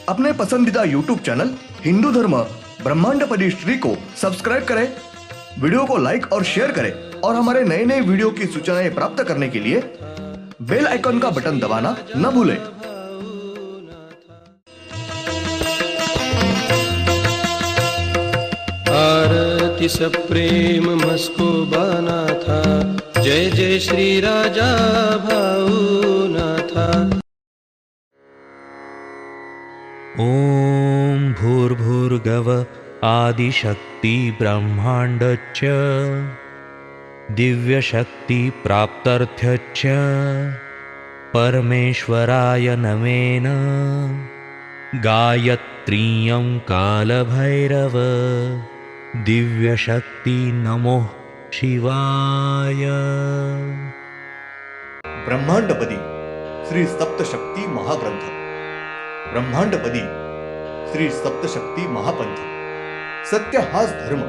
अपने पसंदीदा YouTube channel Hindu धर्म ब्रह्मांडपदी श्री को सब्सक्राइब करें, वीडियो को लाइक और शेयर करें और हमारे नए नए वीडियो की सूचनाएं प्राप्त करने के लिए बेल आइकन का बटन दबाना न भूलें। आरती सप्रेम मस्को बाना था, जय जय श्री राजा भाऊनाथा। ॐ भूर्भुर्गव आदिशक्ति ब्रह्माण्डच्च दिव्यशक्ति प्राप्त्यर्थच्च परमेश्वराय नमेन गायत्रीयं कालभैरव दिव्यशक्ति नमो शिवाय। ब्रह्मांडपदी श्री सप्तशक्ती महाग्रंथ, ब्रह्मांडपदी श्री सप्तशक्ती महापंथ। सत्य हाच धर्म,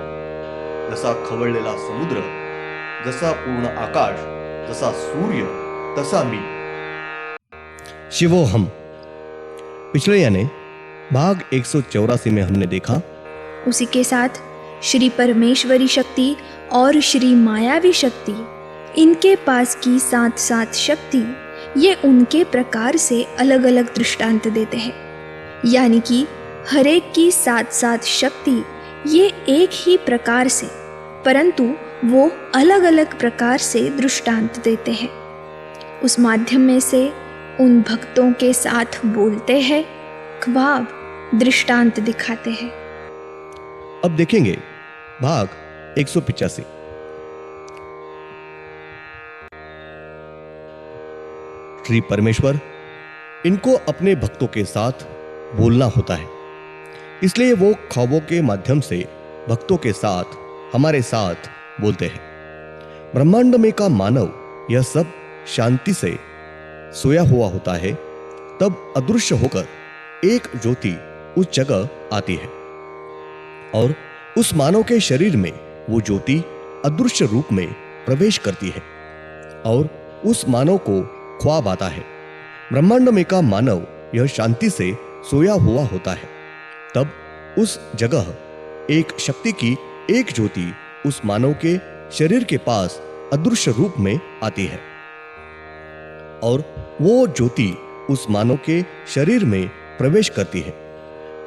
जसा खवळलेला समुद्र, जसा पूर्ण आकाश, जसा सूर्य, तसा मी। शिवोहम। पिछले यानी भाग 184 में हमने देखा, उसी के साथ श्री परमेश्वरी शक्ति और श्री मायावी शक्ति, इनके पास की 7 शक्ति, ये उनके प्रकार से अलग अलग दृष्टांत देते हैं। यानी कि हर एक की 7 शक्ति ये एक ही प्रकार से, परंतु वो अलग अलग प्रकार से दृष्टांत देते हैं। उस माध्यम में से उन भक्तों के साथ बोलते हैं, ख्वाब दृष्टांत दिखाते हैं। अब देखेंगे भाग 185। श्री परमेश्वर, इनको अपने भक्तों के साथ बोलना होता है, इसलिए वो ख्वाबों के माध्यम से भक्तों के साथ, हमारे साथ बोलते हैं। ब्रह्मांड में का मानव यह सब शांति से सोया हुआ होता है, तब अदृश्य होकर एक ज्योति उस जगह आती है और उस मानव के शरीर में वो ज्योति अदृश्य रूप में प्रवेश करती है और उस मानव को ख्वाब आता है। ब्रह्मांड में का मानव यह शांति से सोया हुआ होता है, तब उस जगह एक शक्ति की एक ज्योति उस मानव के शरीर के पास अदृश्य रूप में आती है और वो ज्योति उस मानव के शरीर में प्रवेश करती है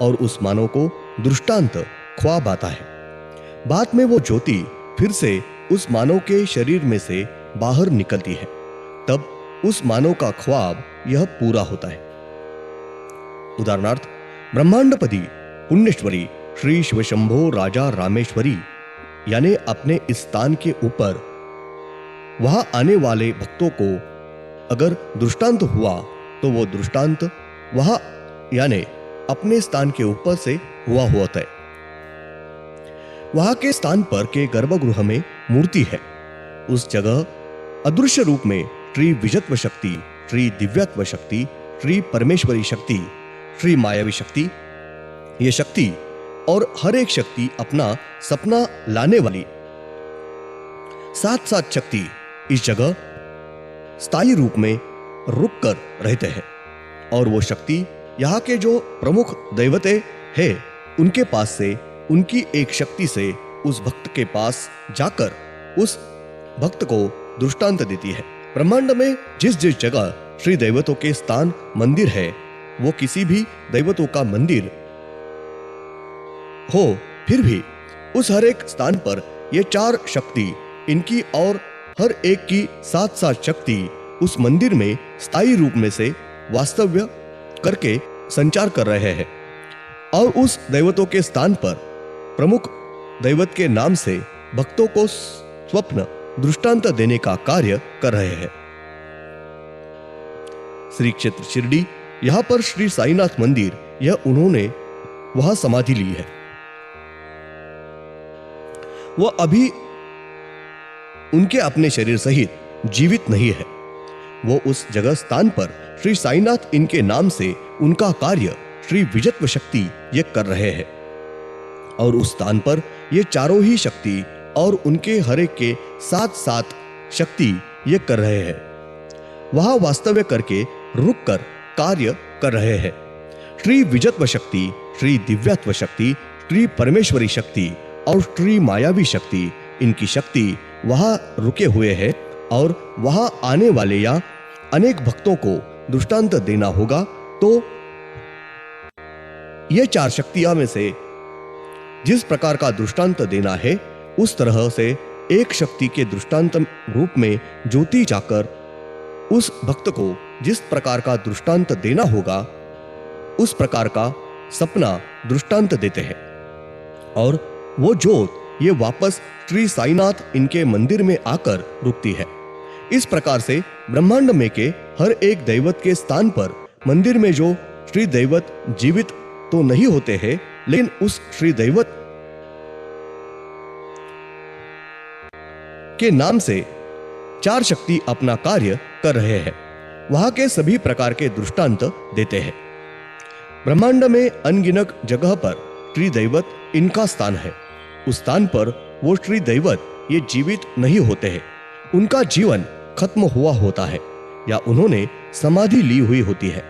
और उस मानव को दृष्टांत ख्वाब आता है। बाद में वो ज्योति फिर से उस मानव के शरीर में से बाहर निकलती है, तब उस मानव का ख्वाब यह पूरा होता है। उदाहरणार्थ, ब्रह्मांडपदी पुण्येश्वरी श्री शिवशंभो राजा रामेश्वरी यानी अपने इस स्थान के ऊपर वहां आने वाले भक्तों को अगर दृष्टांत हुआ तो वो दृष्टांत वहां यानी अपने स्थान के ऊपर से हुआ होता है। वहां के स्थान पर के गर्भगृह में मूर्ति है। उस जगह अदृश्य रूप में श्री विजत्व शक्ति, श्री दिव्यत्व शक्ति, श्री परमेश्वरी शक्ति, श्री मायावी शक्ति, ये शक्ति और हर एक शक्ति अपना सपना लाने वाली 7 शक्ति इस जगह स्थायी रूप में रुक कर रहते हैं और वो शक्ति यहाँ के जो प्रमुख दैवते हैं उनके पास से, उनकी एक शक्ति से उस भक्त के पास जाकर उस भक्त को दृष्टांत देती है। ब्रह्मांड में जिस जिस जगह श्री दैवतों के स्थान मंदिर है, वो किसी भी दैवतों का मंदिर हो, फिर भी उस हर एक स्थान पर ये 4 शक्ति, इनकी और हर एक की 7 शक्ति उस मंदिर में स्थायी रूप में से वास्तव्य करके संचार कर रहे हैं और उस दैवतों के स्थान पर प्रमुख दैवत के नाम से भक्तों को स्वप्न दृष्टांत देने का कार्य कर रहे हैं। श्री क्षेत्र शिरडी, यहां पर श्री साईनाथ मंदिर, यह उन्होंने वहां समाधि ली है। वह अभी उनके अपने शरीर सहित जीवित नहीं है। वो उस जगह स्थान पर श्री साईनाथ इनके नाम से उनका कार्य श्री विजत्व शक्ति ये कर रहे हैं और उस स्थान पर ये चारों ही शक्ति और उनके हर एक के 7 शक्ति ये कर रहे हैं, वहां वास्तव्य करके रुक कर कार्य कर रहे हैं। श्री विजत्व शक्ति, श्री दिव्यत्व शक्ति, श्री परमेश्वरी शक्ति और श्री मायावी शक्ति, इनकी शक्ति वहां रुके हुए है और वहां आने वाले या अनेक भक्तों को दृष्टांत देना होगा। तो ये 4 शक्तियां में से जिस प्रकार का दृष्टांत देना है उस तरह से एक शक्ति के दृष्टांत रूप में ज्योति जाकर उस भक्त को जिस प्रकार का दृष्टांत देना होगा उस प्रकार का सपना दृष्टांत देते हैं और वो ज्योत ये वापस श्री साईनाथ इनके मंदिर में आकर रुकती है। इस प्रकार से ब्रह्मांड में के हर एक दैवत के स्थान पर मंदिर में जो श्री दैवत जीवित तो नहीं होते हैं, लेकिन उस श्री दैवत के नाम से 4 शक्ति अपना कार्य कर रहे हैं। वहां के सभी प्रकार के दृष्टांत देते हैं। ब्रह्मांड में अनगिनत जगह पर श्री दैवत इनका स्थान है। उस स्थान पर वो श्री दैवत ये जीवित नहीं होते हैं, उनका जीवन खत्म हुआ होता है या उन्होंने समाधि ली हुई होती है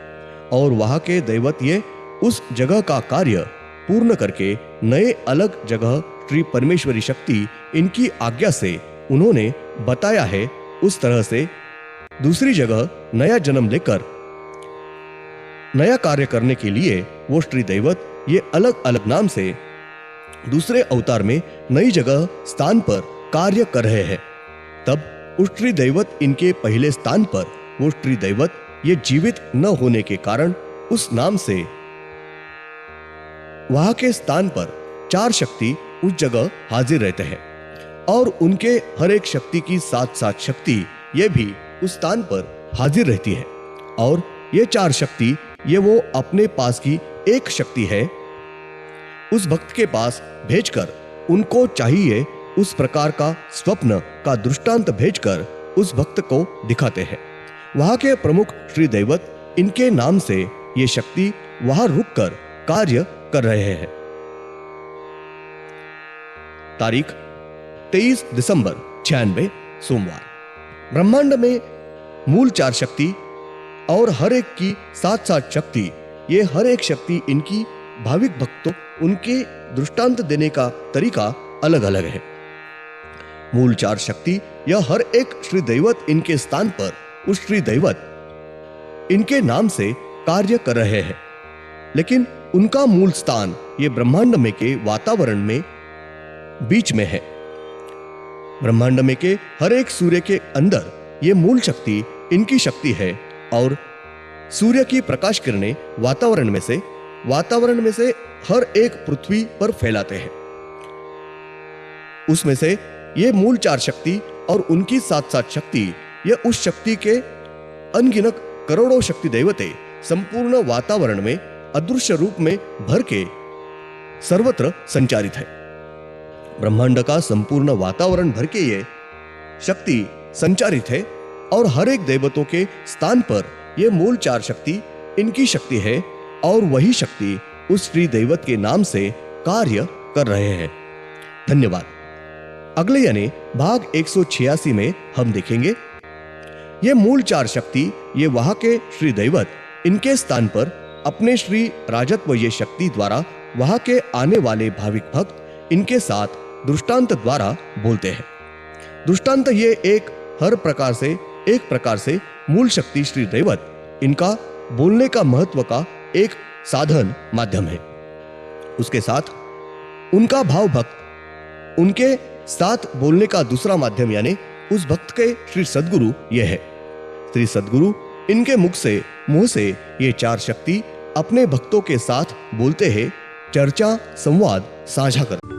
और वहां के दैवत ये उस जगह का कार्य पूर्ण करके नए अलग जगह श्री परमेश्वरी शक्ति इनकी आज्ञा से उन्होंने बताया है, उस तरह से दूसरी जगह नया जन्म लेकर नया कार्य करने के लिए वो श्री दैवत ये अलग अलग नाम से दूसरे अवतार में नई जगह स्थान पर कार्य कर रहे हैं। तब उस श्री दैवत इनके पहले स्थान पर वो श्री दैवत ये जीवित न होने के कारण उस नाम से वहां के स्थान पर 4 शक्ति उस जगह हाजिर रहते हैं और उनके हर एक शक्ति की 7 शक्ति ये भी उस स्थान पर हाजिर रहती है और ये 4 शक्ति ये वो अपने पास की एक शक्ति है उस भक्त के पास भेजकर उनको चाहिए उस प्रकार का स्वप्न का दृष्टांत भेजकर उस भक्त को दिखाते हैं। वहां के प्रमुख श्री दैवत इनके नाम से ये शक्ति वहां रुककर कार्य कर रहे हैं। तारीख 23 दिसंबर 96 सोमवार। ब्रह्मांड में मूल 4 शक्ति और हर एक की 7 शक्ति, ये हर एक शक्ति इनकी भाविक भक्तों उनके दृष्टांत देने का तरीका अलग अलग है। मूल 4 शक्ति यह हर एक श्री दैवत इनके स्थान पर उस श्री दैवत इनके नाम से कार्य कर रहे हैं, लेकिन उनका मूल स्थान ये ब्रह्मांड में के वातावरण में बीच में है। ब्रह्मांड में के हर एक सूर्य के अंदर ये मूल शक्ति इनकी शक्ति है और सूर्य की प्रकाश किरणें वातावरण में से हर एक पृथ्वी पर फैलाते हैं। उसमें से ये मूल 4 शक्ति और उनकी 7 शक्ति, ये उस शक्ति के अनगिनत करोड़ों शक्ति देवते संपूर्ण वातावरण में अदृश्य रूप में भर के सर्वत्र संचारित है। ब्रह्मांड का संपूर्ण वातावरण भर के ये शक्ति संचारित है और हर एक देवतों के स्थान पर ये मूल 4 शक्ति इनकी शक्ति है और वही शक्ति उस श्री दैवत के नाम से कार्य कर रहे हैं। धन्यवाद। अगले यानी भाग 186 में हम देखेंगे ये मूल 4 शक्ति ये वहां के श्री दैवत इनके स्थान पर अपने श्री राजत्व ये शक्ति द्वारा वहां के आने वाले भाविक भक्त इनके साथ दृष्टांत द्वारा बोलते हैं। दृष्टांत ये हर प्रकार से मूल शक्ति श्री दैवत इनका बोलने का महत्व का एक साधन माध्यम है। उसके साथ उनका भाव भक्त उनके साथ बोलने का दूसरा माध्यम यानी उस भक्त के श्री सद्गुरु यह है। श्री सद्गुरु इनके मुंह से ये 4 शक्ति अपने भक्तों के साथ बोलते हैं, चर्चा संवाद साझा करते हैं।